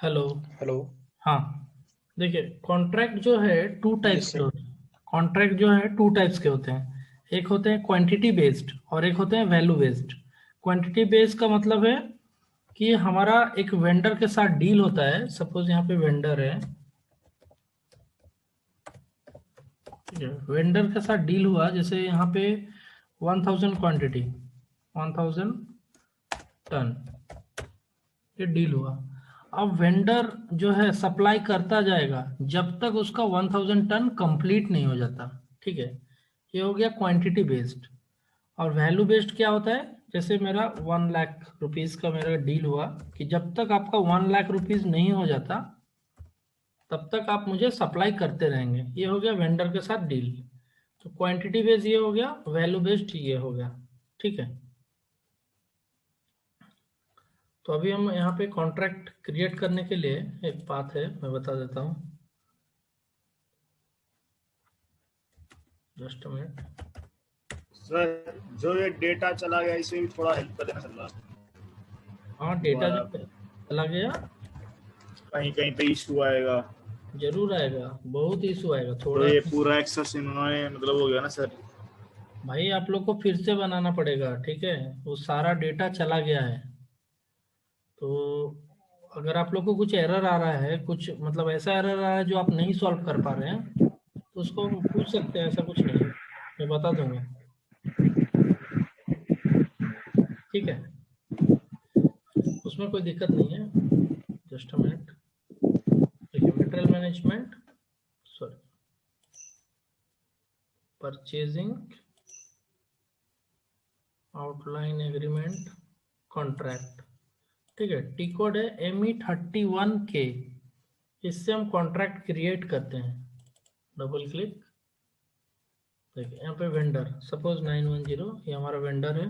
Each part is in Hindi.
हेलो। हेलो। हाँ, देखिए कॉन्ट्रैक्ट जो है टू टाइप्स यस के सर। होते हैं। कॉन्ट्रैक्ट जो है टू टाइप्स के होते हैं। एक होते हैं क्वांटिटी बेस्ड और एक होते हैं वैल्यू बेस्ड। क्वांटिटी बेस्ड का मतलब है कि हमारा एक वेंडर के साथ डील होता है। सपोज यहाँ पे वेंडर है, ठीक है, वेंडर के साथ डील हुआ, जैसे यहाँ पे 1000 क्वांटिटी, 1000 टन, ये डील हुआ। अब वेंडर जो है सप्लाई करता जाएगा जब तक उसका 1000 टन कंप्लीट नहीं हो जाता। ठीक है, ये हो गया क्वांटिटी बेस्ड। और वैल्यू बेस्ड क्या होता है, जैसे मेरा 1 लाख रुपीज का मेरा डील हुआ कि जब तक आपका 1 लाख रुपीज नहीं हो जाता तब तक आप मुझे सप्लाई करते रहेंगे। ये हो गया वेंडर के साथ डील। तो क्वांटिटी बेस्ड ये हो गया, वैल्यू बेस्ड ये हो गया। ठीक है, तो अभी हम यहाँ पे कॉन्ट्रैक्ट क्रिएट करने के लिए एक पाथ है, मैं बता देता हूँ। Just a minute. सर जो ये डेटा चला गया इसे भी थोड़ा हेल्प कर देना सर। हाँ, डेटा दोबारा जो चला गया कहीं कहीं पे इशू आएगा जरूर आएगा, बहुत इशू आएगा तो थोड़ा। ये पूरा एक्सेस इन्होंने मतलब हो गया ना सर। भाई आप लोग को फिर से बनाना पड़ेगा, ठीक है, वो सारा डेटा चला गया है। तो अगर आप लोग को कुछ एरर आ रहा है, कुछ मतलब ऐसा एरर आ रहा है जो आप नहीं सॉल्व कर पा रहे हैं, तो उसको हम पूछ सकते हैं, ऐसा कुछ नहीं है, मैं बता दूंगा। ठीक है, उसमें कोई दिक्कत नहीं है। Just a minute. देखिए material management, sorry, purchasing, outline agreement, contract. ठीक है, टी कोड है ME31K। इससे हम कॉन्ट्रैक्ट क्रिएट करते हैं। डबल क्लिक, देखिए यहाँ पे वेंडर, सपोज 910 ये हमारा वेंडर है।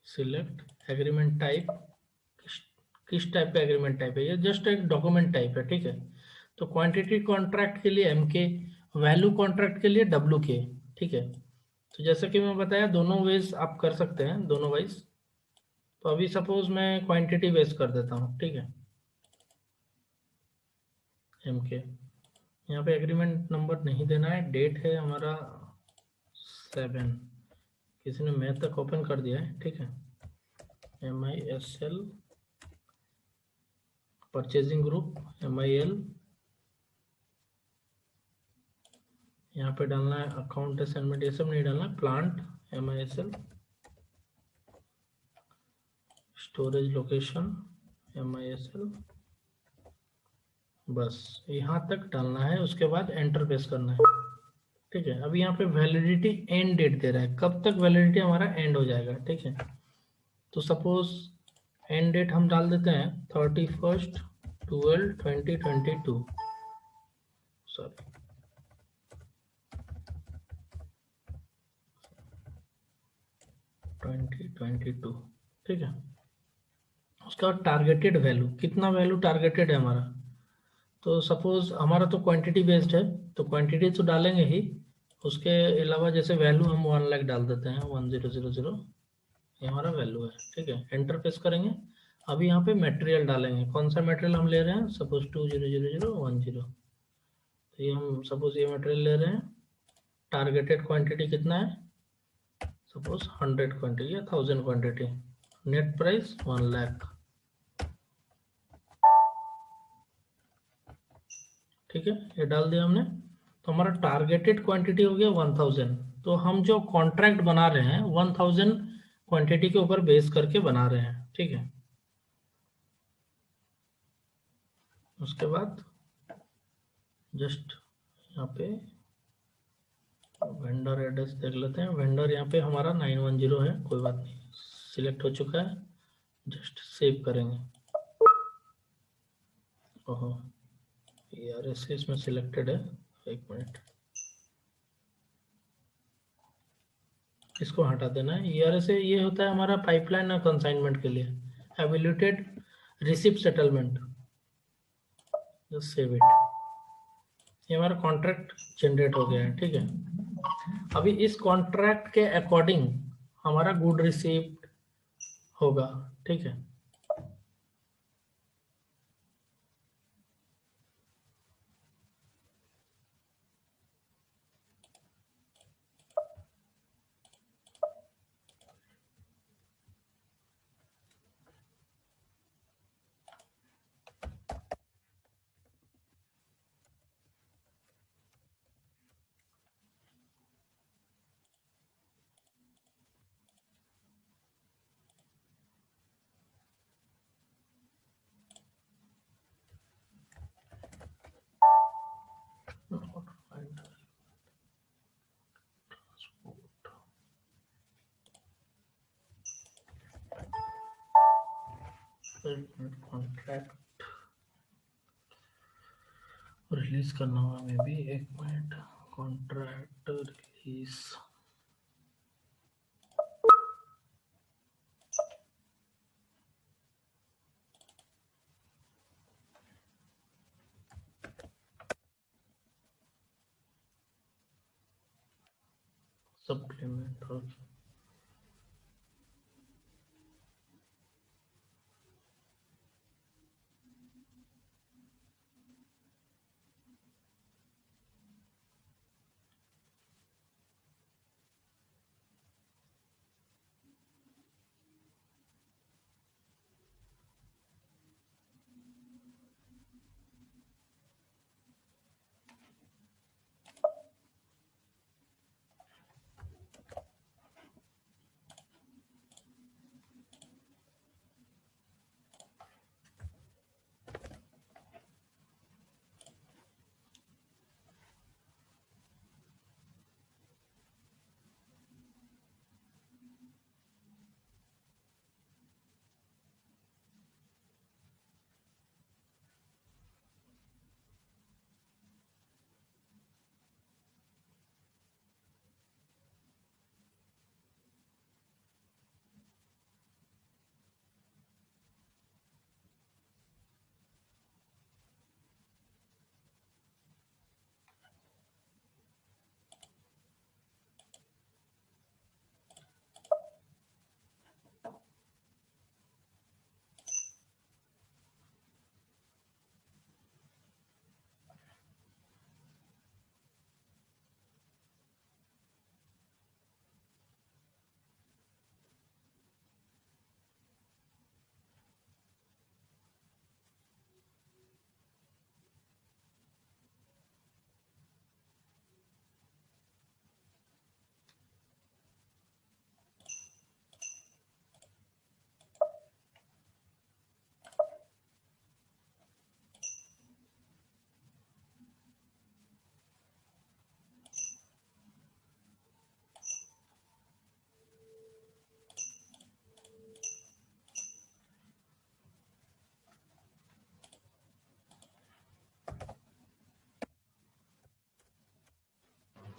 सिलेक्ट एग्रीमेंट टाइप, किस टाइप का एग्रीमेंट टाइप है, ये जस्ट एक डॉक्यूमेंट टाइप है। ठीक है, तो क्वांटिटी कॉन्ट्रैक्ट के लिए MK, वैल्यू कॉन्ट्रैक्ट के लिए WK। ठीक है, तो जैसे कि मैं बताया दोनों वेज आप कर सकते हैं, दोनों वाइज। तो अभी सपोज मैं क्वांटिटी बेस कर देता हूँ। ठीक है, MK, यहाँ पे एग्रीमेंट नंबर नहीं देना है, डेट है हमारा 7, किसी ने मैथ तक ओपन कर दिया है। ठीक है, MISL, परचेजिंग ग्रुप MIL, यहाँ पे डालना है अकाउंट असाइनमेंट, ये सब नहीं डालना है, plant MISL, storage location MISL, बस यहाँ तक डालना है। उसके बाद एंटर प्रेस करना है। ठीक है, अभी यहाँ पे वैलिडिटी एंड डेट दे रहा है, कब तक वैलिडिटी हमारा एंड हो जाएगा। ठीक है, तो सपोज एंड डेट हम डाल देते हैं 31/12/2022, सॉरी 2022। ठीक है, उसका टारगेटेड वैल्यू, कितना वैल्यू टारगेटेड है हमारा। तो सपोज हमारा तो क्वांटिटी बेस्ड है, तो क्वांटिटी तो डालेंगे ही, उसके अलावा जैसे वैल्यू हम 1 लाख डाल देते हैं, 1000, ये हमारा वैल्यू है। ठीक है, एंटर प्रेस करेंगे। अभी यहाँ पे मटेरियल डालेंगे, कौन सा मटेरियल हम ले रहे हैं, सपोज 200010। तो ये हम सपोज ये मटेरियल ले रहे हैं। टारगेटेड क्वांटिटी कितना है, सपोज 100 क्वांटिटी या 1000 क्वांटिटी। Net price 1 lakh. ठीक है, ये डाल दिया हमने। तो हमारा टारगेटेड क्वांटिटी हो गया 1000। तो हम जो कॉन्ट्रैक्ट बना रहे हैं 1000 क्वांटिटी के ऊपर बेस करके बना रहे हैं। ठीक है, उसके बाद जस्ट यहाँ पे वेंडर एड्रेस देख लेते हैं। वेंडर यहाँ पे हमारा 910 है, कोई बात नहीं, सिलेक्ट हो चुका है। जस्ट सेव करेंगे। ओहो, ERS इसमें सिलेक्टेड है, एक मिनट, इसको हटा देना है। ERS ये होता है हमारा पाइपलाइन और कंसाइनमेंट के लिए, evaluated receipt settlement. Just save it. ये हमारा कॉन्ट्रैक्ट जनरेट हो गया है। ठीक है, अभी इस कॉन्ट्रैक्ट के अकॉर्डिंग हमारा गुड रिसिप्ट होगा, ठीक है। कॉन्ट्रैक्ट रिलीज करना होगा may be, 1 minute. Contract release, supplement और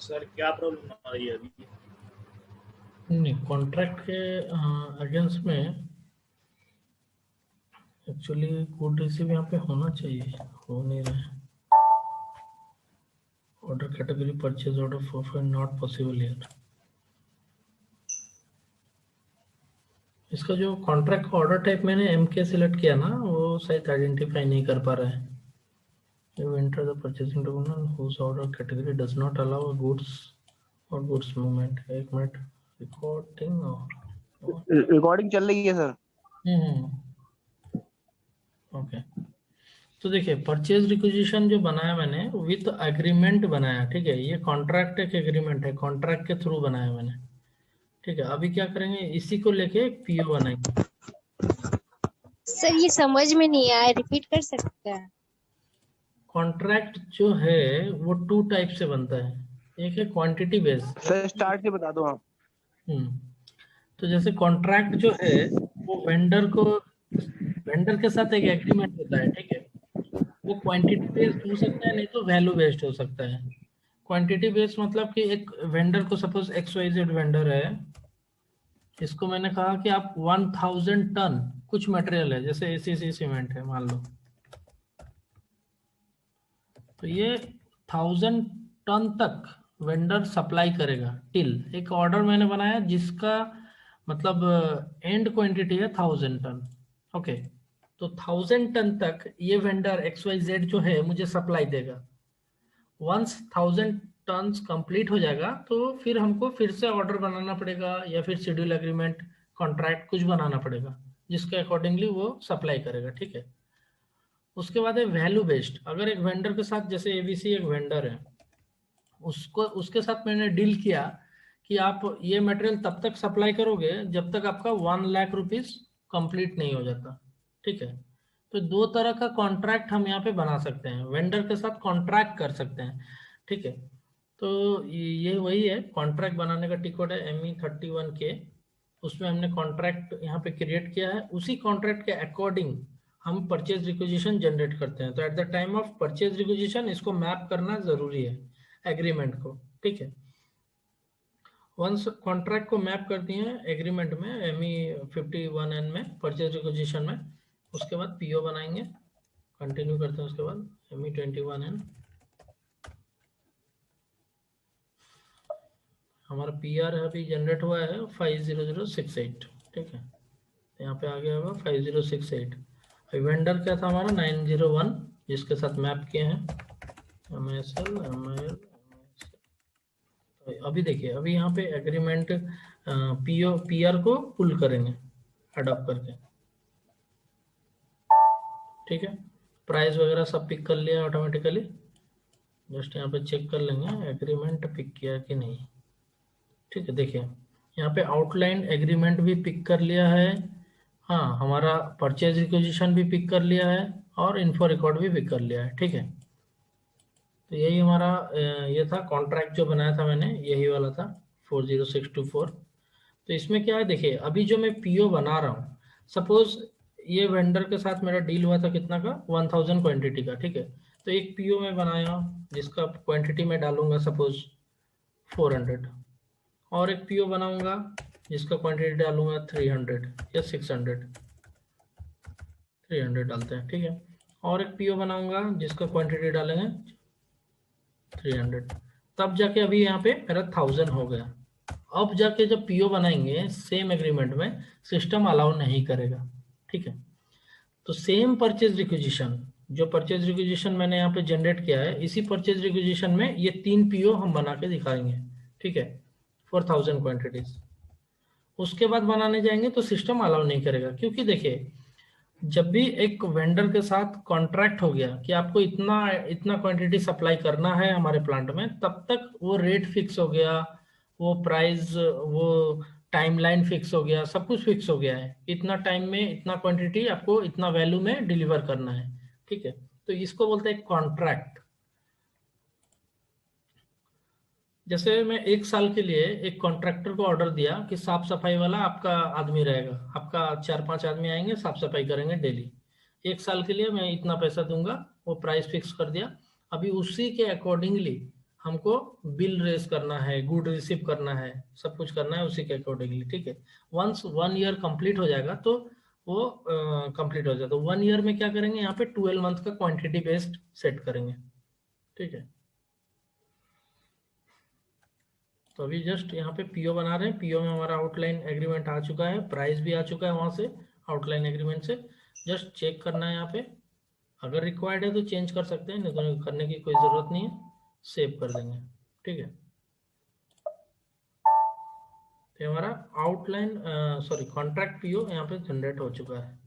सर क्या प्रॉब्लम आ रही है अभी? नहीं, कॉन्ट्रैक्ट के अगेंस्ट में एक्चुअली कोड रिसीव यहाँ पे होना चाहिए, हो नहीं रहा है। Order category purchase order for not possible here. इसका जो कॉन्ट्रैक्ट का ऑर्डर टाइप मैंने एमके सिलेक्ट किया ना, वो शायद आइडेंटिफाई नहीं कर पा रहा है। You enter the purchasing document whose order category does not allow a goods or goods movement. 1 minute, recording recording चल रही है सर। ओके, तो देखिए परचेज रिक्विजिशन जो बनाया मैंने विथ एग्रीमेंट बनाया, ठीक है। ये कॉन्ट्रैक्ट एक एग्रीमेंट है, कॉन्ट्रैक्ट के थ्रू बनाया मैंने, ठीक है। अभी क्या करेंगे, इसी को लेके पीओ बनाएंगे। सर ये समझ में नहीं आया, रिपीट कर सकते हैं? कॉन्ट्रैक्ट जो है वो 2 टाइप से बनता है, एक है क्वांटिटी बेस्ड। सर स्टार्ट से बता दो आप। तो जैसे कॉन्ट्रैक्ट जो है वो वेंडर के साथ एक एग्रीमेंट होता है, ठीक है। वो क्वांटिटी बेस्ड हो सकता है, नहीं तो वैल्यू बेस्ड हो सकता है। क्वांटिटी बेस्ड मतलब कि एक वेंडर को, सपोज XYZ वेंडर है, इसको मैंने कहा कि आप 1000 टन कुछ मटेरियल है, जैसे ACC सीमेंट है मान लो, तो ये 1000 टन तक वेंडर सप्लाई करेगा टिल। एक ऑर्डर मैंने बनाया जिसका मतलब एंड क्वांटिटी है 1000 टन। ओके, तो 1000 टन तक ये वेंडर XYZ जो है मुझे सप्लाई देगा। वंस 1000 टन्स कंप्लीट हो जाएगा तो फिर हमको फिर से ऑर्डर बनाना पड़ेगा या फिर शेड्यूल एग्रीमेंट कॉन्ट्रैक्ट कुछ बनाना पड़ेगा जिसके अकॉर्डिंगली वो सप्लाई करेगा। ठीक है, उसके बाद है वैल्यू बेस्ड। अगर एक वेंडर के साथ, जैसे ABC एक वेंडर है, उसको उसके साथ मैंने डील किया कि आप ये मटेरियल तब तक सप्लाई करोगे जब तक आपका 1 लाख रुपीस कंप्लीट नहीं हो जाता। ठीक है, तो दो तरह का कॉन्ट्रैक्ट हम यहाँ पे बना सकते हैं, वेंडर के साथ कॉन्ट्रैक्ट कर सकते हैं। ठीक है, तो ये वही है कॉन्ट्रैक्ट बनाने का टी कोड है ME31K। उसमें हमने कॉन्ट्रैक्ट यहाँ पे क्रिएट किया है, उसी कॉन्ट्रैक्ट के अकॉर्डिंग हम परचेज रिक्विजिशन जनरेट करते हैं। तो at the time of purchase requisition इसको मैप करना जरूरी है एग्रीमेंट को। ठीक है, वंस कॉन्ट्रैक्ट को मैप कर दिए हैं एग्रीमेंट में ME51N में परचेज रिक्विजिशन में, उसके बाद PO बनाएंगे। कंटिन्यू करते हैं, उसके बाद ME21N हमारा PR है अभी जनरेट हुआ है 50068। ठीक है, यहाँ पे आ गया होगा 5068। वेंडर क्या था हमारा 901 जिसके साथ मैप किए हैं MSL ML। अभी देखिए, अभी यहाँ पे एग्रीमेंट PR को पुल करेंगे अडॉप्ट करके। ठीक है, प्राइस वगैरह सब पिक कर लिया ऑटोमेटिकली। जस्ट यहाँ पे चेक कर लेंगे एग्रीमेंट पिक किया कि नहीं। ठीक है, देखिए यहाँ पे आउटलाइन एग्रीमेंट भी पिक कर लिया है। हाँ, हमारा परचेज रिक्विजिशन भी पिक कर लिया है और इन्फो रिकॉर्ड भी पिक कर लिया है। ठीक है, तो यही हमारा ये था कॉन्ट्रैक्ट जो बनाया था मैंने, यही वाला था 40624। तो इसमें क्या है, देखिए अभी जो मैं PO बना रहा हूँ, सपोज ये वेंडर के साथ मेरा डील हुआ था कितना का, 1000 क्वांटिटी का। ठीक है, तो एक PO में बनाया जिसका क्वांटिटी में डालूंगा सपोज 400, और एक PO बनाऊंगा जिसका क्वांटिटी डालूंगा 300 या 600, 300 डालते हैं। ठीक है, और एक PO बनाऊंगा जिसका क्वांटिटी डालेंगे 300, तब जाके अभी यहाँ पे मेरा 1000 हो गया। अब जाके जब PO बनाएंगे सेम एग्रीमेंट में, सिस्टम अलाउ नहीं करेगा। ठीक है, तो सेम परचेज रिक्विजिशन, जो परचेज रिक्विजिशन मैंने यहाँ पे जनरेट किया है, इसी परचेज रिक्विजिशन में ये 3 PO हम बना के दिखाएंगे। ठीक है, 4000 क्वांटिटीज। उसके बाद बनाने जाएंगे तो सिस्टम अलाउ नहीं करेगा, क्योंकि देखिए जब भी एक वेंडर के साथ कॉन्ट्रैक्ट हो गया कि आपको इतना इतना क्वांटिटी सप्लाई करना है हमारे प्लांट में, तब तक वो रेट फिक्स हो गया, वो प्राइस, वो टाइमलाइन फिक्स हो गया, सब कुछ फिक्स हो गया है। इतना टाइम में इतना क्वांटिटी आपको इतना वैल्यू में डिलीवर करना है। ठीक है, तो इसको बोलते हैं कॉन्ट्रैक्ट। जैसे मैं 1 साल के लिए एक कॉन्ट्रैक्टर को ऑर्डर दिया कि साफ सफाई वाला आपका आदमी रहेगा, आपका 4-5 आदमी आएंगे साफ सफाई करेंगे डेली, 1 साल के लिए मैं इतना पैसा दूंगा, वो प्राइस फिक्स कर दिया। अभी उसी के अकॉर्डिंगली हमको बिल रेज करना है, गुड रिसीव करना है, सब कुछ करना है उसी के अकॉर्डिंगली। ठीक है, वंस 1 ईयर कंप्लीट हो जाएगा तो वो कंप्लीट हो जाएगा, तो 1 ईयर में क्या करेंगे, यहाँ पे 12 मंथ का क्वांटिटी बेस्ड सेट करेंगे। ठीक है, तो अभी जस्ट यहाँ पे PO बना रहे हैं। PO में हमारा आउटलाइन एग्रीमेंट आ चुका है, प्राइस भी आ चुका है वहां से आउटलाइन एग्रीमेंट से। जस्ट चेक करना है यहाँ पे, अगर रिक्वायर्ड है तो चेंज कर सकते हैं, नहीं तो करने की कोई जरूरत नहीं है, सेव कर देंगे। ठीक है, तो हमारा आउटलाइन सॉरी कॉन्ट्रैक्ट PO यहाँ पे जनरेट हो चुका है।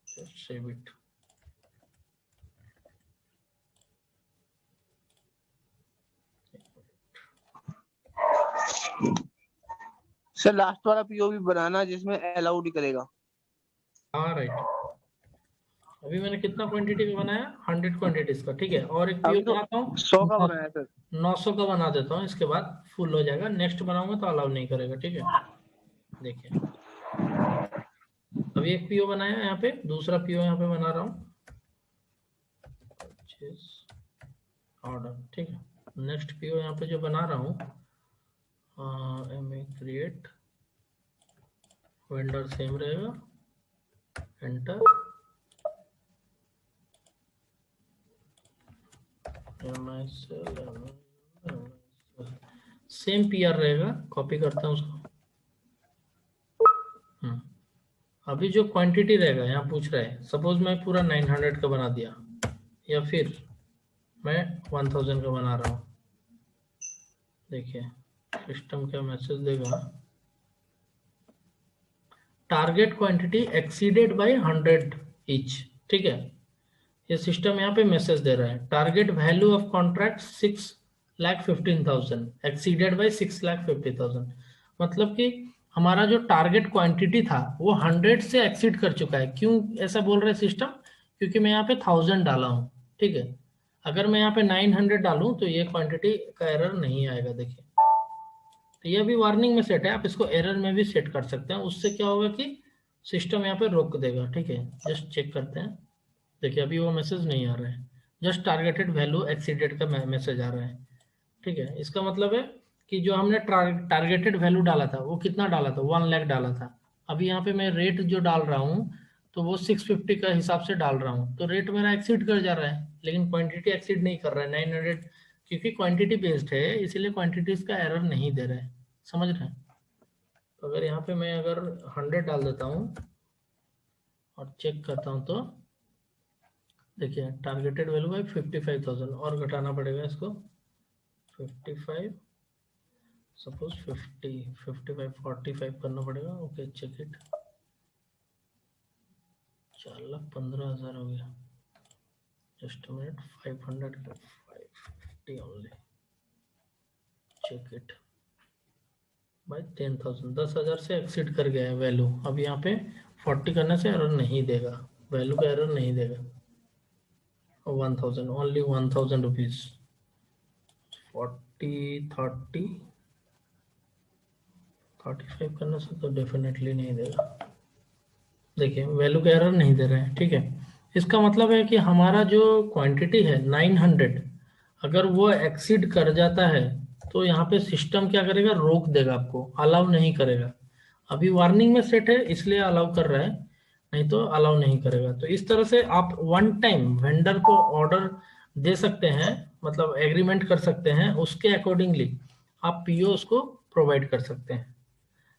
Just save it. Sir last वाला PO भी बनाना जिसमें अलाउड ही करेगा। हाँ राइट, अभी मैंने कितना क्वांटिटी का बनाया, 100 क्वांटिटीज का। ठीक है, और एक PO अभी तो बनाता हूँ 100 का बनाया सर। 900 का बना देता हूँ, इसके बाद फुल हो जाएगा। नेक्स्ट बनाऊंगा तो अलाउ नहीं करेगा। ठीक है, देखिए अभी एक PO बनाया यहाँ पे, दूसरा PO यहाँ पे बना रहा हूँ ऑर्डर। ठीक है, नेक्स्ट PO यहाँ पे जो बना रहा हूँ क्रिएट वेंडर सेम रहेगा, एंटर, सेम PR रहेगा, कॉपी करता हूँ उसको। अभी जो क्वांटिटी रहेगा यहाँ पूछ रहा है, सपोज मैं पूरा 900 का बना दिया या फिर मैं 1000 का बना रहा हूँ। देखिए सिस्टम क्या मैसेज देगा, target quantity exceeded by 100 each. ठीक है, ये सिस्टम यहाँ पे मैसेज दे रहा है target value of contract 6,15,000 exceeded by 6,50,000। मतलब कि हमारा जो टारगेट क्वांटिटी था वो 100 से एक्सीड कर चुका है। क्यों ऐसा बोल रहे सिस्टम? क्योंकि मैं यहाँ पे 1000 डाला हूँ। ठीक है, अगर मैं यहाँ पे 900 डालूं तो ये क्वांटिटी का एरर नहीं आएगा। देखिए तो ये भी वार्निंग में सेट है, आप इसको एरर में भी सेट कर सकते हैं। उससे क्या होगा कि सिस्टम यहाँ पे रोक देगा। ठीक है, जस्ट चेक करते हैं। देखिए अभी वो मैसेज नहीं आ रहा है, जस्ट टारगेटेड वैल्यू एक्सीडेड का मैसेज आ रहा है। ठीक है, इसका मतलब है कि जो हमने टारगेटेड वैल्यू डाला था वो कितना डाला था, 1 लाख डाला था। अभी यहाँ पे मैं रेट जो डाल रहा हूँ तो वो 650 का हिसाब से डाल रहा हूँ, तो रेट मेरा एक्सीड कर जा रहा है, लेकिन क्वांटिटी एक्सीड नहीं कर रहा है 900, क्योंकि क्वांटिटी बेस्ड है इसीलिए क्वांटिटीज का एरर नहीं दे रहा है। समझ रहे हैं? तो अगर यहाँ पे मैं अगर 100 डाल देता हूँ और चेक करता हूँ तो देखिए टारगेटेड वैल्यू है 55,000 और घटाना पड़ेगा इसको 55, सपोज 50, 55, 45 करना पड़ेगा। ओके चेक इट, 4,15,000 हो गया। Just minute, 500 550 only, check it by 10,000, 10,000 से एक्सीड कर गया है वैल्यू। अब यहाँ पे 40 करने से एरर नहीं देगा, वैल्यू का एरर नहीं देगा। 1,000 ओनली 1,000 रुपीज, 40 30 35 करने से तो डेफिनेटली नहीं देगा। देखिए वैल्यू का एरर नहीं दे रहे हैं। ठीक है, इसका मतलब है कि हमारा जो क्वांटिटी है 900, अगर वो एक्सीड कर जाता है तो यहाँ पे सिस्टम क्या करेगा, रोक देगा, आपको अलाउ नहीं करेगा। अभी वार्निंग में सेट है इसलिए अलाउ कर रहा है, नहीं तो अलाउ नहीं करेगा। तो इस तरह से आप वन टाइम वेंडर को ऑर्डर दे सकते हैं, मतलब एग्रीमेंट कर सकते हैं, उसके अकॉर्डिंगली आप पीओ उसको प्रोवाइड कर सकते हैं।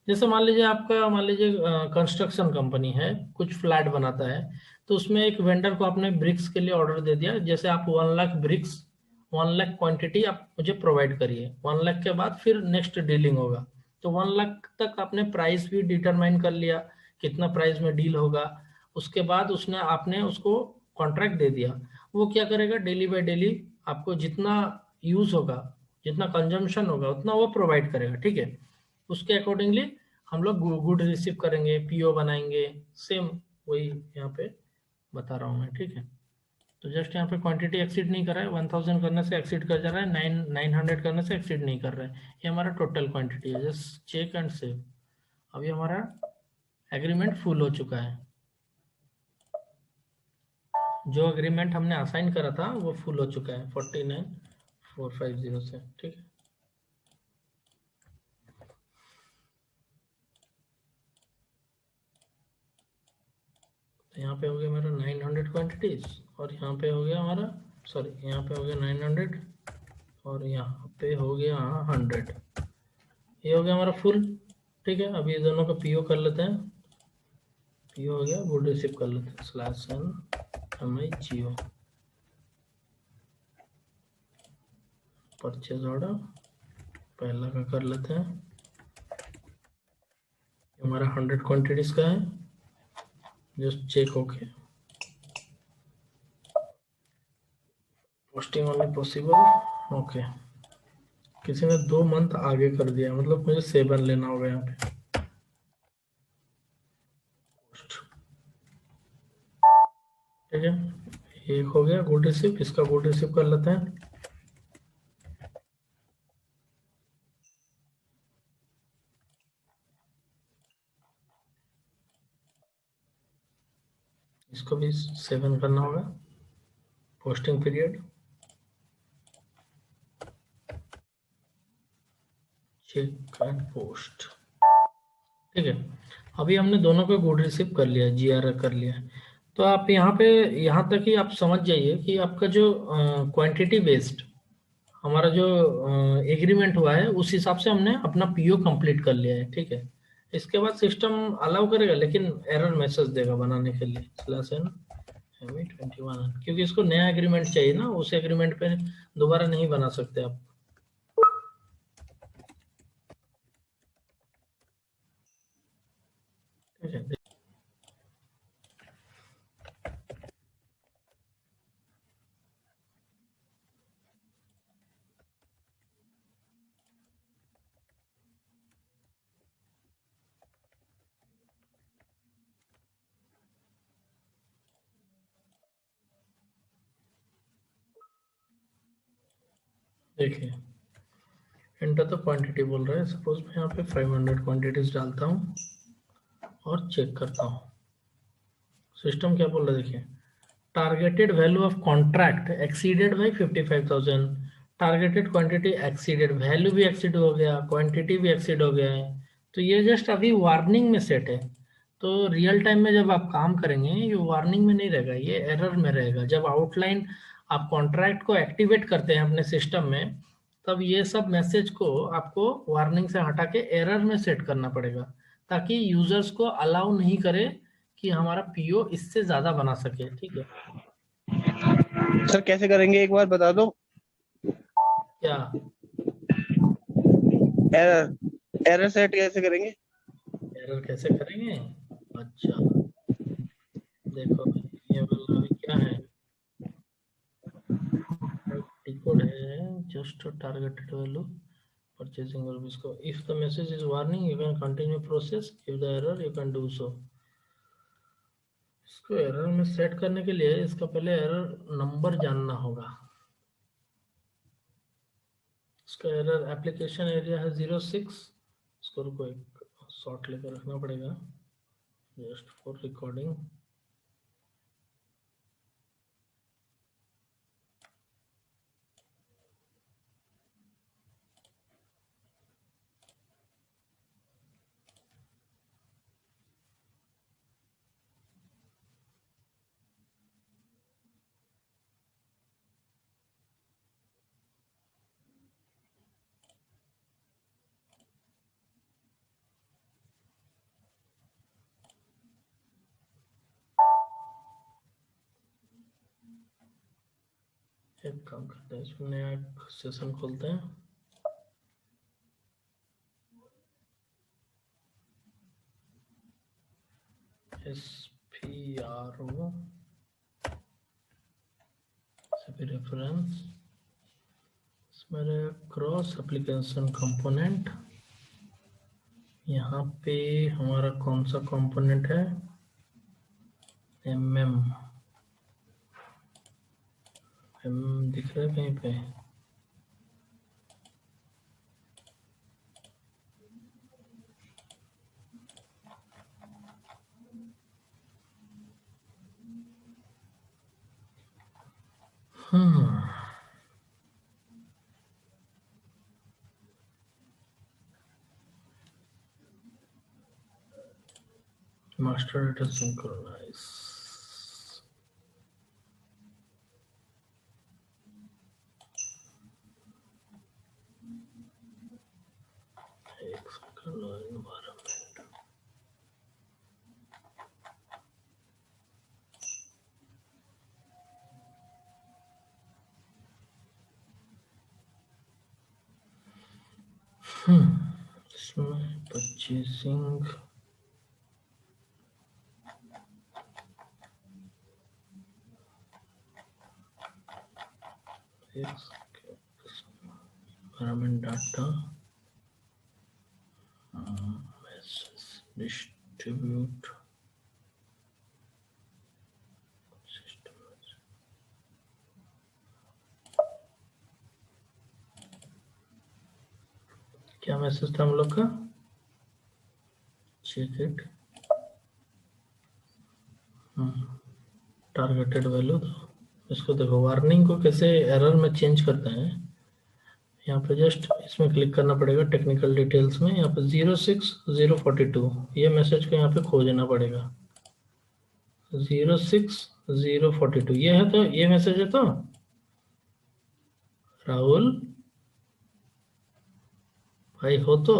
जैसे मान लीजिए आपका, मान लीजिए कंस्ट्रक्शन कंपनी है, कुछ फ्लैट बनाता है, तो उसमें एक वेंडर को आपने ब्रिक्स के लिए ऑर्डर दे दिया, जैसे आप 1 लाख ब्रिक्स, 1 लाख क्वांटिटी आप मुझे प्रोवाइड करिए। 1 लाख के बाद फिर नेक्स्ट डीलिंग होगा, तो 1 लाख तक आपने प्राइस भी डिटरमाइन कर लिया, कितना प्राइस में डील होगा। उसके बाद उसने आपने उसको कॉन्ट्रैक्ट दे दिया, वो क्या करेगा, डेली बाय डेली आपको जितना यूज होगा, जितना कंजम्पशन होगा उतना वो प्रोवाइड करेगा। ठीक है, उसके अकॉर्डिंगली हम लोग गुड रिसीव करेंगे, पीओ बनाएंगे। सेम वही यहाँ पे बता रहा हूँ मैं। ठीक है, तो जस्ट यहाँ पे क्वांटिटी एक्सीड नहीं कर रहा है, 1000 करने से एक्सीड कर जा रहा है, 900 करने से एक्सीड नहीं कर रहा है। ये हमारा टोटल क्वांटिटी है। Just check and save. अभी हमारा एग्रीमेंट फुल हो चुका है, जो एग्रीमेंट हमने असाइन करा था वो फुल हो चुका है 49,450 से। ठीक है, तो यहाँ पे हो गया मेरा 900 क्वांटिटीज, और यहाँ पे हो गया हमारा, सॉरी यहाँ पे हो गया 900 और यहाँ पे हो गया 100। ये हो गया हमारा फुल। ठीक है, अभी दोनों का पीओ कर लेते हैं। पीओ हो गया, गुड रिसीव कर लेते हैं, /NMIGO परचेज ऑर्डर पहला का कर लेते हैं। हमारा 100 क्वांटिटीज का है, just check okay. Posting only possible, okay. किसी ने 2 मंथ आगे कर दिया, मतलब मुझे 7 लेना होगा यहाँ पे। ठीक है, एक हो गया गुड रिसीव, इसका गुड रिसीव कर लेते हैं। इसको भी 7 करना होगा। Posting period, check and post. ठीक है, अभी हमने दोनों को गुड रिसीव कर लिया, जीआर कर लिया। तो आप यहाँ पे, यहाँ तक ही आप समझ जाइए कि आपका जो क्वांटिटी बेस्ड हमारा जो एग्रीमेंट हुआ है उस हिसाब से हमने अपना पीओ कंप्लीट कर लिया है। ठीक है, इसके बाद सिस्टम अलाउ करेगा लेकिन एरर मैसेज देगा बनाने के लिए /n ME21, क्योंकि इसको नया एग्रीमेंट चाहिए ना, उस एग्रीमेंट पे दोबारा नहीं बना सकते आप। ठीक है, देखिए एंटर द क्वांटिटी बोल रहा है। सपोज मैं यहाँ पे 500 क्वांटिटीज डालता हूँ और चेक करता हूँ सिस्टम क्या बोल रहा है। देखिए targeted value of contract exceeded by 55,000, targeted quantity exceeded, value भी एक्सीड हो गया, क्वांटिटी भी एक्सीड हो गया है। तो ये जस्ट अभी वार्निंग में सेट है, तो रियल टाइम में जब आप काम करेंगे ये वार्निंग में नहीं रहेगा, ये एरर में रहेगा। जब आउटलाइन आप कॉन्ट्रैक्ट को एक्टिवेट करते हैं अपने सिस्टम में, तब ये सब मैसेज को आपको वार्निंग से हटा के एरर में सेट करना पड़ेगा, ताकि यूजर्स को अलाउ नहीं करे कि हमारा पीओ इससे ज्यादा बना सके। ठीक है सर कैसे करेंगे एक बार बता दो। क्या एरर सेट कैसे करेंगे? एरर कैसे करेंगे? अच्छा देखो ये वाला अभी क्या है, डिकोड है just targeted value purchasing rupees को। If the message is warning you can continue process, if the error you can do so. इसको एरर में सेट करने के लिए इसका पहले एरर नंबर जानना होगा। इसका एरर एप्लीकेशन एरिया है 06, इसको रुको एक शॉर्ट लेकर रखना पड़ेगा जस्ट फॉर रिकॉर्डिंग। एक काम करते हैं, इसमें नया एक सेशन खोलते हैं। SPRO रेफरेंस, इसमें क्रॉस एप्लीकेशन कंपोनेंट, यहाँ पे हमारा कौन सा कंपोनेंट है, MM दिख रहा है कहीं पे? मास्टर डेटा सिंक्रोनाइज, environment, इसमें purchasing, environment data, message distribute, system, क्या मैसेज था हम लोग का? Check it, targeted value. इसको देखो वार्निंग को कैसे एरर में चेंज करते हैं। यहाँ पे जस्ट इसमें क्लिक करना पड़ेगा टेक्निकल डिटेल्स में, यहाँ पे 06042 ये मैसेज को यहाँ पे खोजना पड़ेगा। 06042 ये है, तो ये मैसेज है। तो राहुल भाई हो तो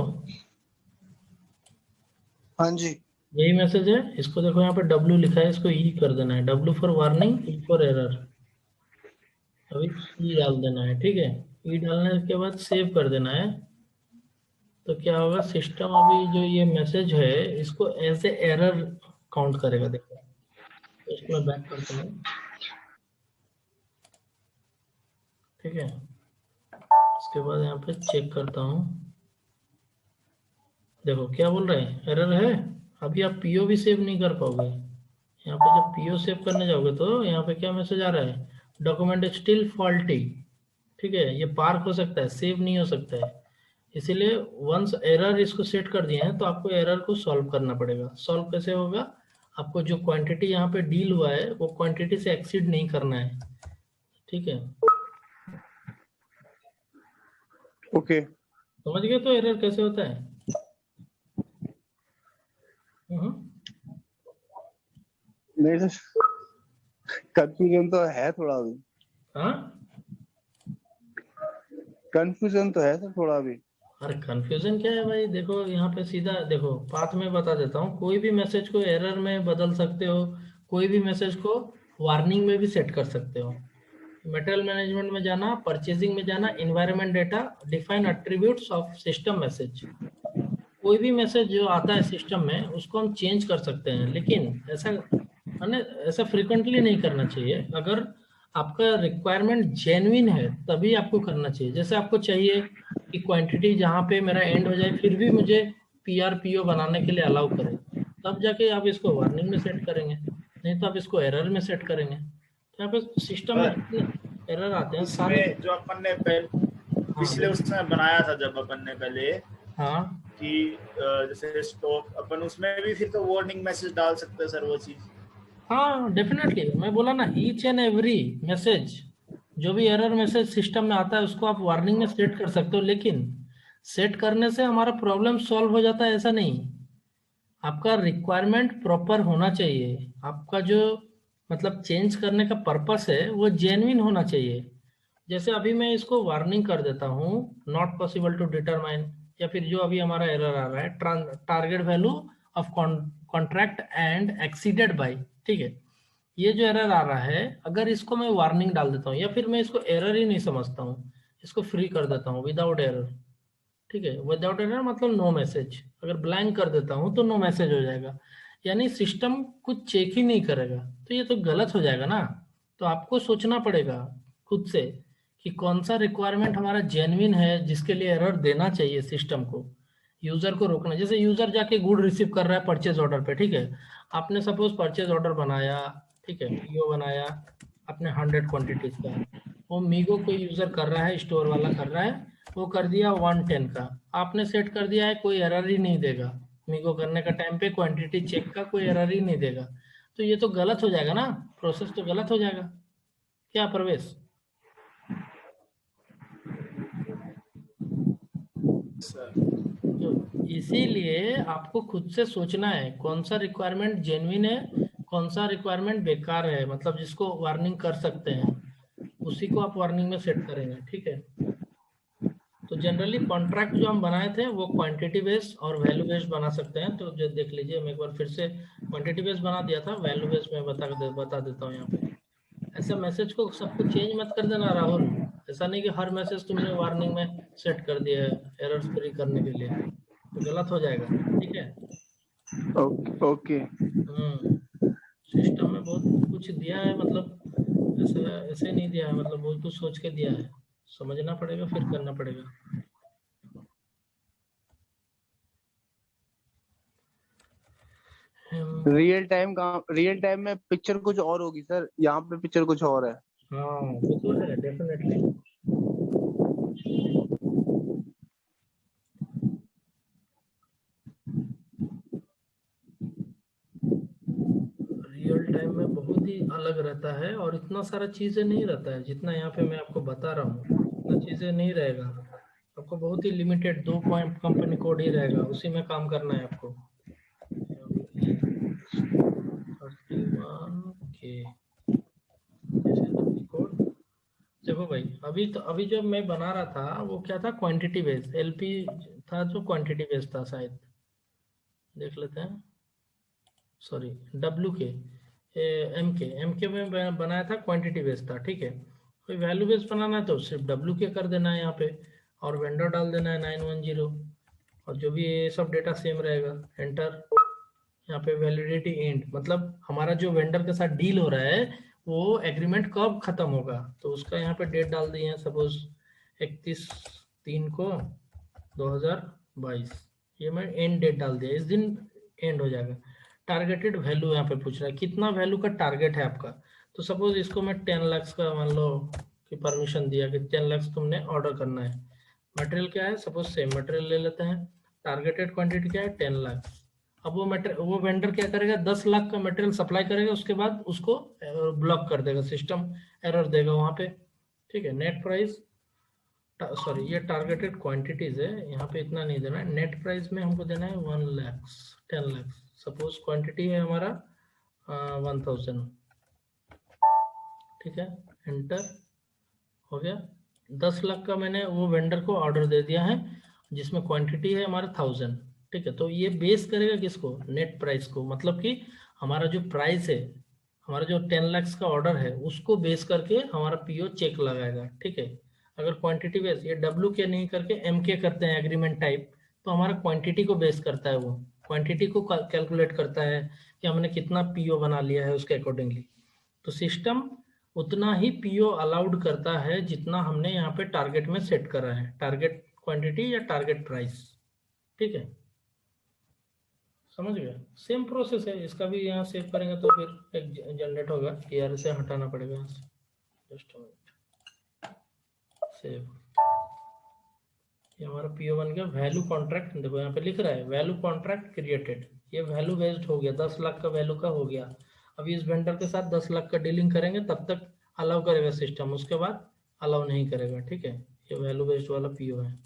हाँ जी। यही मैसेज है। इसको देखो यहाँ पे W लिखा है, इसको E कर देना है। W for warning, E for error. अभी E डाल देना है, ठीक है। E डालने के बाद सेव कर देना है। तो क्या होगा, सिस्टम अभी जो ये मैसेज है इसको एज ए एरर काउंट करेगा। देखो, तो इसको मैं बैक करता हूँ, ठीक है। उसके बाद यहाँ पे चेक करता हूँ, देखो क्या बोल रहे हैं, एरर है। अभी आप पीओ भी सेव नहीं कर पाओगे। यहाँ पे जब पीओ सेव करने जाओगे तो यहाँ पे क्या मैसेज आ रहा है, डॉक्यूमेंट स्टिल फॉल्टी, ठीक है। ये पार्क हो सकता है, सेव नहीं हो सकता है। इसीलिए वंस एरर इसको सेट कर दिए हैं तो आपको एरर को सॉल्व करना पड़ेगा। सॉल्व कैसे होगा, आपको जो क्वांटिटी यहाँ पे डील हुआ है वो क्वांटिटी से एक्सीड नहीं करना है, ठीक है। ओके। समझ गए तो एरर कैसे होता है। नहीं सर, कंफ्यूजन तो है थोड़ा भी। हाँ, कंफ्यूजन तो है सर थोड़ा भी। अरे कंफ्यूजन क्या है भाई, देखो यहाँ पे सीधा देखो, पाथ में बता देता हूँ। कोई भी मैसेज को एरर में बदल सकते हो, कोई भी मैसेज को वार्निंग में भी सेट कर सकते हो। मटेरियल मैनेजमेंट में जाना, परचेजिंग में जाना, environment data, define attributes of system message. कोई भी मैसेज जो आता है सिस्टम में उसको हम चेंज कर सकते हैं, लेकिन ऐसा माने ऐसा फ्रिक्वेंटली नहीं करना चाहिए। अगर आपका रिक्वायरमेंट जेन्युइन है तभी आपको करना चाहिए। जैसे आपको चाहिए कि क्वांटिटी जहाँ पे मेरा एंड हो जाए फिर भी मुझे पीआरपीओ बनाने के लिए अलाउ करे, तब जाके आप इसको वार्निंग में सेट करेंगे, नहीं तो आप इसको एरर में सेट करेंगे। तो यहाँ पे सिस्टम में जितने एरर आते हैं सारे, उसमें जो अपन ने हाँ पिछले उसमें बनाया था जब अपन ने पहले हाँ कि जैसे स्टॉक, अपन उसमें भी फिर तो वार्निंग मैसेज डाल सकते हैं सर वो चीज। हाँ डेफिनेटली, मैं बोला ना, ईच एंड एवरी मैसेज, जो भी एरर मैसेज सिस्टम में आता है उसको आप वार्निंग में सेट कर सकते हो। लेकिन सेट करने से हमारा प्रॉब्लम सॉल्व हो जाता है ऐसा नहीं। आपका रिक्वायरमेंट प्रॉपर होना चाहिए। आपका जो मतलब चेंज करने का पर्पस है वो जेन्युइन होना चाहिए। जैसे अभी मैं इसको वार्निंग कर देता हूँ, नॉट पॉसिबल टू डिटरमाइन, या फिर जो अभी हमारा एरर आ रहा है, target value of contract and exceeded by, ठीक है। ये जो एरर आ रहा है, अगर इसको मैं वार्निंग डाल देता हूँ या फिर मैं इसको एरर ही नहीं समझता हूँ, इसको फ्री कर देता हूँ विदाउट एरर, ठीक है। विदाउट एरर मतलब नो मैसेज। अगर ब्लैंक कर देता हूँ तो नो मैसेज हो जाएगा, यानी सिस्टम कुछ चेक ही नहीं करेगा। तो ये तो गलत हो जाएगा ना। तो आपको सोचना पड़ेगा खुद से कि कौन सा रिक्वायरमेंट हमारा जेन्युइन है जिसके लिए एरर देना चाहिए सिस्टम को। यूजर को रोकना, जैसे यूजर जाके गुड रिसीव कर रहा है परचेज ऑर्डर पे, ठीक है। आपने सपोज परचेज ऑर्डर बनाया, ठीक है, पीओ बनाया अपने 100 क्वांटिटीज का, वो मीगो कोई यूजर कर रहा है, स्टोर वाला कर रहा है, वो कर दिया 110 का। आपने सेट कर दिया है, कोई एरर ही नहीं देगा। मीगो करने का टाइम पे क्वांटिटी चेक का कोई एरर ही नहीं देगा। तो ये तो गलत हो जाएगा ना, प्रोसेस तो गलत हो जाएगा। क्या प्रवेश, सर तो इसीलिए आपको खुद से सोचना है कौन सा रिक्वायरमेंट जेन्युइन है, कौन सा रिक्वायरमेंट बेकार है, मतलब जिसको वार्निंग कर सकते हैं उसी को आप वार्निंग में सेट करेंगे, ठीक है। तो जनरली कॉन्ट्रैक्ट जो हम बनाए थे वो क्वांटिटी बेस्ड और वैल्यू बेस्ड बना सकते हैं। तो जो देख लीजिए, मैं एक बार फिर से क्वांटिटी बेस्ड बना दिया था, वैल्यू बेस्ड में बता देता हूँ यहाँ पे। ऐसा मैसेज को सब कुछ चेंज मत कर देना राहुल। ऐसा नहीं कि हर मैसेज तुमने वार्निंग में सेट कर दिया है एरर्स फ्री करने के लिए, तो गलत हो जाएगा, ठीक है। ओके। सिस्टम में बहुत कुछ दिया है, मतलब ऐसा ऐसे नहीं दिया है, मतलब बहुत कुछ सोच के दिया है। समझना पड़ेगा फिर करना पड़ेगा। रियल टाइम में पिक्चर कुछ और होगी सर, यहाँ पे पिक्चर कुछ और है। हाँ वो तो है डेफिनेटली। रियल टाइम में बहुत ही अलग रहता है और इतना सारा चीजें नहीं रहता है जितना यहाँ पे मैं आपको बता रहा हूँ। इतना चीजें नहीं रहेगा आपको, बहुत ही लिमिटेड 2 पॉइंट कंपनी कोड ही रहेगा, उसी में काम करना है आपको। 31 के कोड। देखो भाई, अभी जब मैं बना रहा था वो क्या था, क्वांटिटी बेस्ड एलपी था, जो क्वांटिटी बेस्ड था शायद, देख लेते हैं, सॉरी WK MK में बनाया था क्वांटिटी बेस्ड था, ठीक है। कोई वैल्यू बेस्ड बनाना है तो सिर्फ WK कर देना है यहाँ पे, और वेंडर डाल देना है 910, और जो भी ये सब डेटा सेम रहेगा, एंटर। यहाँ पे वैलिडिटी एंड, मतलब हमारा जो वेंडर के साथ डील हो रहा है वो एग्रीमेंट कब खत्म होगा, तो उसका यहाँ पे डेट डाल दिए हैं, सपोज 31/3/2022, ये मैं एंड डेट डाल दिया, इस दिन एंड हो जाएगा। टारगेटेड वैल्यू यहाँ पे पूछ रहा है कितना वैल्यू का टारगेट है आपका, तो सपोज इसको मैं 10 लाख का मान लो कि परमिशन दिया कि 10 लाख तुमने ऑर्डर करना है। मटेरियल क्या है, सपोज सेम मटेरियल ले लेते हैं, टारगेटेड क्वांटिटी क्या है 10 लाख। अब वो वेंडर क्या करेगा, 10 लाख का मटेरियल सप्लाई करेगा, उसके बाद उसको ब्लॉक कर देगा, सिस्टम एरर देगा वहां पे, ठीक है। नेट प्राइस, सॉरी ये टारगेटेड क्वांटिटीज है, यहाँ पे इतना नहीं देना है। नेट प्राइस में हमको देना है 1 लाख 10 लाख, सपोज क्वांटिटी है हमारा 1000, ठीक है। एंटर हो गया। 10 लाख का मैंने वो वेंडर को ऑर्डर दे दिया है, जिसमें क्वांटिटी है हमारा 1000, ठीक है। तो ये बेस करेगा किसको, नेट प्राइस को, मतलब कि हमारा जो प्राइस है, हमारा जो 10 लाख का ऑर्डर है उसको बेस करके हमारा PO चेक लगाएगा, ठीक है। अगर क्वांटिटी बेस, ये WK नहीं करके MK करते हैं एग्रीमेंट टाइप, तो हमारा क्वांटिटी को बेस करता है, वो क्वांटिटी को कैलकुलेट करता है कि हमने कितना PO बना लिया है उसके अकॉर्डिंगली। तो सिस्टम उतना ही PO अलाउड करता है जितना हमने यहाँ पे टारगेट में सेट करा है, टारगेट क्वांटिटी या टारगेट प्राइस, ठीक है। समझ गए, सेम प्रोसेस है इसका भी। यहाँ सेव करेंगे तो फिर एक जनरेट होगा, TR से हटाना पड़ेगा यहाँ से, जस्ट सेव। ये हमारा PO बन गया। वैल्यू कॉन्ट्रैक्ट, देखो यहाँ पे लिख रहा है वैल्यू कॉन्ट्रैक्ट क्रिएटेड, ये वैल्यू बेस्ड हो गया, 10 लाख का वैल्यू का हो गया। अभी इस वेंडर के साथ 10 लाख का डीलिंग करेंगे तब तक अलाउ करेगा सिस्टम, उसके बाद अलाउ नहीं करेगा, ठीक है। ये वैल्यू बेस्ड वाला PO है।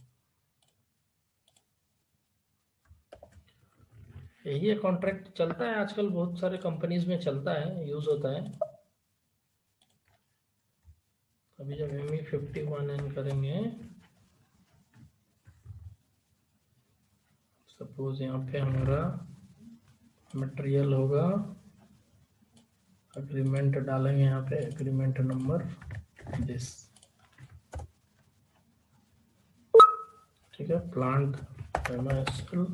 यही कॉन्ट्रैक्ट चलता है आजकल, बहुत सारे कंपनीज में चलता है, यूज होता है। अभी जब ME51N करेंगे, सपोज यहाँ पे हमारा मटेरियल होगा, एग्रीमेंट डालेंगे यहाँ पे, एग्रीमेंट नंबर दिस, ठीक है। Plant MISL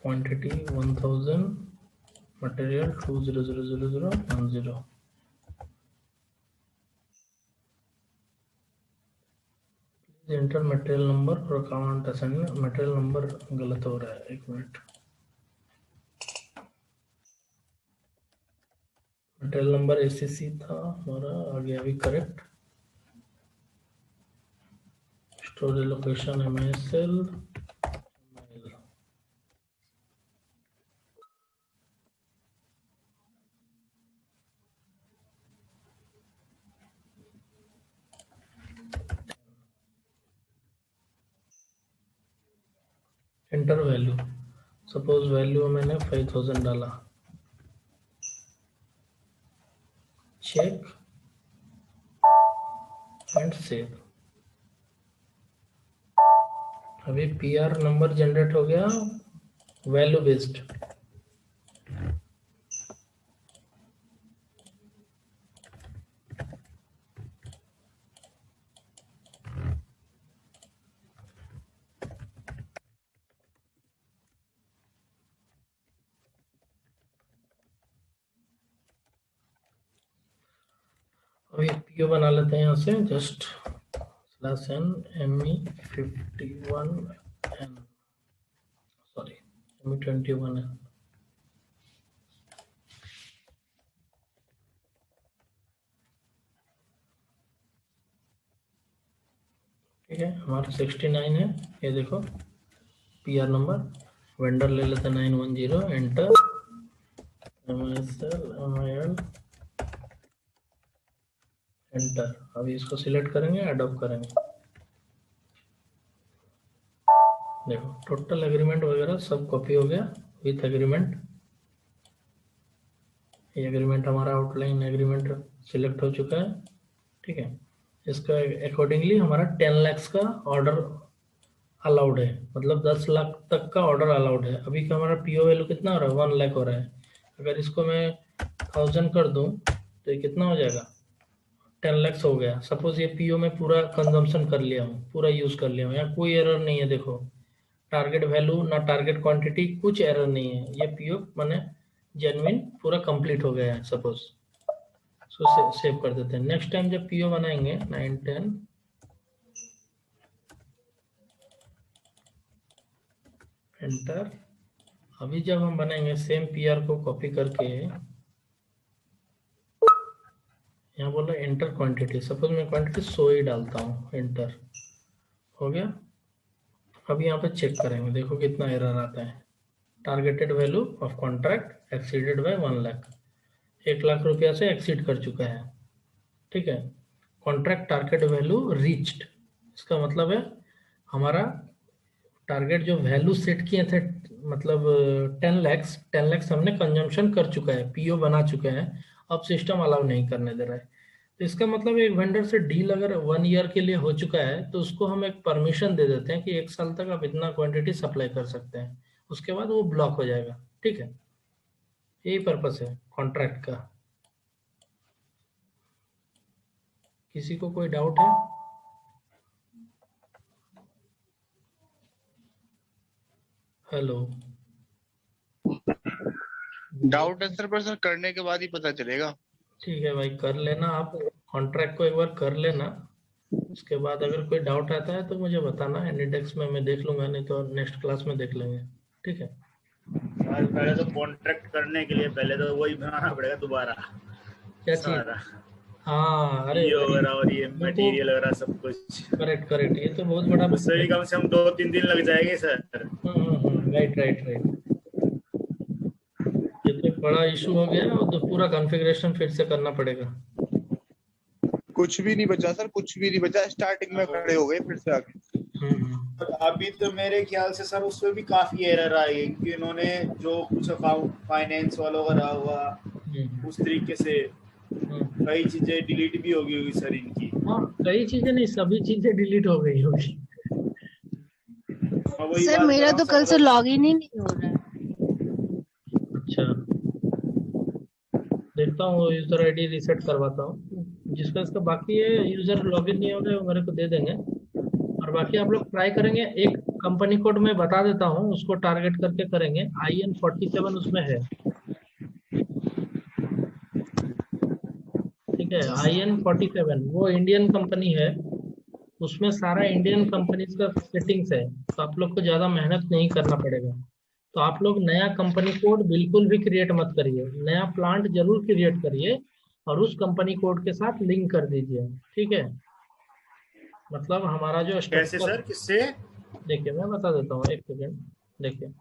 quantity 1000, material 200010। Inter material number और अकाउंट असाइनमेंट, मटेरियल नंबर गलत हो रहा है, एक मिनट। मटेरियल नंबर ACC था हमारा, आ गया अभी correct. Storage location MISL, enter value, suppose value मैंने 5000 डाला, चेक एंड सेव। अभी PR नंबर जनरेट हो गया वैल्यू बेस्ड। अभी PO बना लेते हैं यहाँ से, just /n ME51N, sorry ME21N, ठीक है। हमारा 69 है, ये देखो PR नंबर, वेंडर ले लेते हैं 910, एंटर MISL MIL, एंटर। अभी इसको सिलेक्ट करेंगे, अडॉप्ट करेंगे, देखो टोटल एग्रीमेंट वगैरह सब कॉपी हो गया विथ एग्रीमेंट। ये एग्रीमेंट हमारा आउटलाइन एग्रीमेंट सिलेक्ट हो चुका है, ठीक है। इसका अकॉर्डिंगली हमारा 10 लाख का ऑर्डर अलाउड है, मतलब 10 लाख तक का ऑर्डर अलाउड है। अभी का हमारा पीओ वैल्यू कितना हो रहा है, 1 लाख हो रहा है। अगर इसको मैं 1000 कर दूं तो ये कितना हो जाएगा, 10 lakhs हो गया। सपोज ये पीओ में पूरा कंजम्पशन कर लिया हूँ, पूरा यूज कर लिया हूँ, यहाँ कोई एरर नहीं है। देखो टारगेट वैल्यू ना टारगेट क्वांटिटी, कुछ एरर नहीं है। ये पीओ माने जेन्युइन पूरा कंप्लीट हो गया है सपोज। सो सेव कर देते हैं। नेक्स्ट टाइम जब पीओ बनाएंगे 9 10 एंटर। अभी जब हम बनाएंगे सेम पीआर को कॉपी करके, यहाँ बोला एंटर क्वांटिटी, सपोज मैं क्वांटिटी 100 ही डालता हूँ, एंटर हो गया। अब यहाँ पे चेक करेंगे, देखो कितना एरर आता है। Targeted value of contract exceeded by 1 lakh, 1 lakh रुपया से एक्सीड कर चुका है। ठीक है, कॉन्ट्रैक्ट टारगेट वैल्यू रीच्ड, इसका मतलब है हमारा टारगेट जो वैल्यू सेट किए थे, मतलब 10 lakhs हमने कंजम्पशन कर चुका है, पीओ बना चुके हैं। अब सिस्टम अलाउ नहीं करने दे रहा है। तो इसका मतलब एक वेंडर से डील अगर 1 ईयर के लिए हो चुका है तो उसको हम एक परमिशन दे देते हैं कि 1 साल तक आप इतना क्वांटिटी सप्लाई कर सकते हैं, उसके बाद वो ब्लॉक हो जाएगा। ठीक है, यही पर्पस है कॉन्ट्रैक्ट का। किसी को कोई डाउट है? हेलो, डाउट है सर, पर सर करने के बाद ही पता चलेगा। ठीक है भाई, कर लेना आप कॉन्ट्रैक्ट को एक बार कर लेना। उसके बाद अगर कोई डाउट आता है तो मुझे बताना, एनीडेक्स में मैं देख लूंगा, नहीं तो नेक्स्ट क्लास में देख लेंगे। ठीक है, और पहले तो कॉन्ट्रैक्ट करने के लिए पहले तो वही बनाना पड़ेगा दोबारा क्या चीज? सारा, हाँ, अरे ये भाई वगैरह और ये देखो, मटेरियल वगैरह सब कुछ, करेक्ट करेक्ट, ये तो बहुत बड़ा। उससे भी कम से कम 2-3 दिन लग जाएंगे सर। राइट राइट राइट, ये तो एक बड़ा इशू हो गया, और तो पूरा कॉन्फ़िगरेशन फिर से करना पड़ेगा। कुछ भी नहीं बचा सर, कुछ भी नहीं बचा, स्टार्टिंग में खड़े हो गए फिर से आगे। और अभी तो मेरे ख्याल से सर उसमें भी काफी एरर आई है, क्योंकि उन्होंने जो कुछ अकाउंट फाइनेंस वालों का रहा हुआ उस तरीके से कई चीजें डिलीट भी हो गई होगी सर इनकी। हाँ, कई चीजें नहीं, सभी चीजें डिलीट हो गई होगी। मैं वही सर बात कर मेरा रहा हूँ तो सर, कल से मतलब लॉगिन ही नहीं हो रहा है। अच्छा, देखता हूँ, यूजर आईडी रीसेट करवाता हूँ। जिसका इसका बाकी है, यूजर लॉगिन नहीं हो रहा है, वो मेरे को दे देंगे। और बाकी आप लोग ट्राई करेंगे। एक कंपनी कोड मैं बता देता हूँ, उसको टारगेट करके करेंगे। IN47 उसमें है। ठीक है, जी सर। IN47 वो इंडियन कंपनी है, उसमें सारा इंडियन कंपनीज का सेटिंग्स है, तो आप लोग को ज्यादा मेहनत नहीं करना पड़ेगा। तो आप लोग नया कंपनी कोड बिल्कुल भी क्रिएट मत करिए, नया प्लांट जरूर क्रिएट करिए और उस कंपनी कोड के साथ लिंक कर दीजिए। ठीक है, मतलब हमारा जो कैसे स्ट्रक्चर, सर, किससे? देखिए मैं बता देता हूँ, एक सेकेंड। देखिए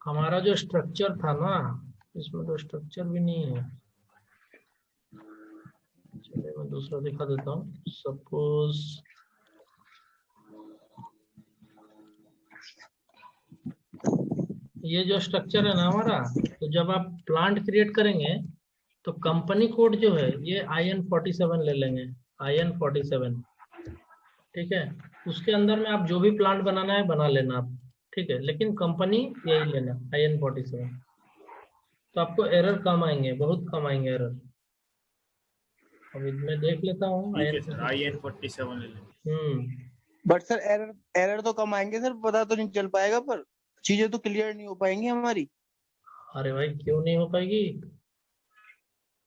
हमारा जो स्ट्रक्चर था ना, इसमें तो स्ट्रक्चर भी नहीं है। चलिए मैं दूसरा दिखा देता हूँ। सपोज ये जो स्ट्रक्चर है ना हमारा, तो जब आप प्लांट क्रिएट करेंगे तो कंपनी कोड जो है ये IN47 ले लेंगे, IN47। ठीक है, उसके अंदर में आप जो भी प्लांट बनाना है बना लेना आप। ठीक है, लेकिन कंपनी यही लेना, IN47। तो आपको एरर कम आएंगे, बहुत कम आएंगे एरर। अभी मैं देख लेता हूँ ठीक है सर, IN47। IN47 ले लेंगे। बट सर एरर एरर तो कम आएंगे सर, पता तो नहीं चल पाएगा, पर चीजें तो क्लियर नहीं हो पाएंगी हमारी। अरे भाई क्यों नहीं हो पाएगी?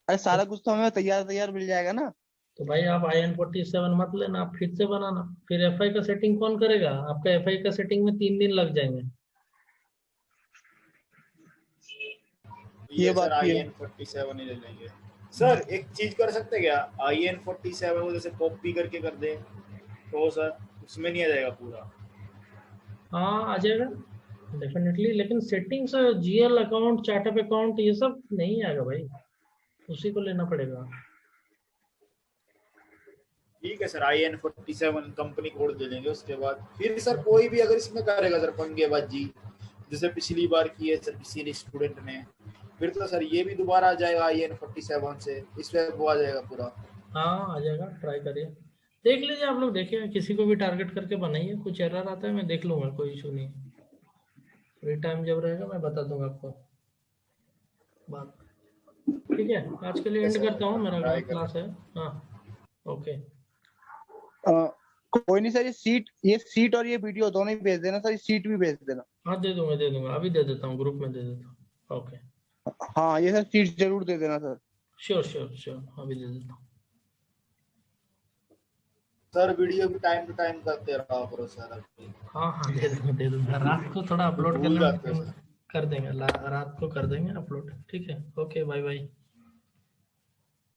अरे सारा कुछ तो हमें तैयार तैयार मिल जाएगा ना। तो भाई आप IN47 मत लेना, आप फिर से बनाना। फिर FI का सेटिंग कौन करेगा? आपका FI का सेटिंग में 3 दिन लग जाएंगे। ये ये बात सर भी है। IN47 ही ले लेंगे। सर एक चीज कर सकते हैं क्या, IN47 को जैसे कॉपी करके कर दे तो सर उसमें नहीं आ जाएगा पूरा? हाँ आ जाएगा डेफिनेटली, लेकिन सेटिंग्स, GL अकाउंट, चार्टअप अकाउंट, ये सब नहीं आएगा भाई, उसी को लेना पड़ेगा। ठीक है सर, IN47 कंपनी कोड दे देंगे। उसके बाद फिर सर कोई भी अगर इसमें करेगा सर पंगेबाजी, जैसे पिछली बार की है सर किसी स्टूडेंट ने, फिर तो सर ये भी दोबारा आ जाएगा IN47 से, इस पे वो आ जाएगा पूरा। हाँ आ जाएगा, ट्राई करिए। देख लीजिए आप लोग, देखिए किसी को भी टारगेट करके बनाइए, कुछ एरर आता है मैं देख लूंगा, कोई इशू नहीं। फ्री टाइम जब रहेगा मैं बता दूंगा आपको बात। ठीक है, आज के लिए एंड करता हूँ, मेरा अगला क्लास है। हाँ ओके। कोई नहीं सर, ये सीट और ये वीडियो दोनों ही भेज देना सर, ये सीट भी भेज देना। हाँ दे दूंगा, अभी दे देता हूँ, ग्रुप में दे देता हूँ। ओके हाँ ये सर सीट जरूर दे देना सर। श्योर अभी दे देता हूँ। सर वीडियो भी टाइम टू टाइम करते रहा करो सर। हाँ दे दूंगा रात को थोड़ा अपलोड करना कर देंगे, रात को कर देंगे अपलोड। ठीक है, ओके बाय बाय।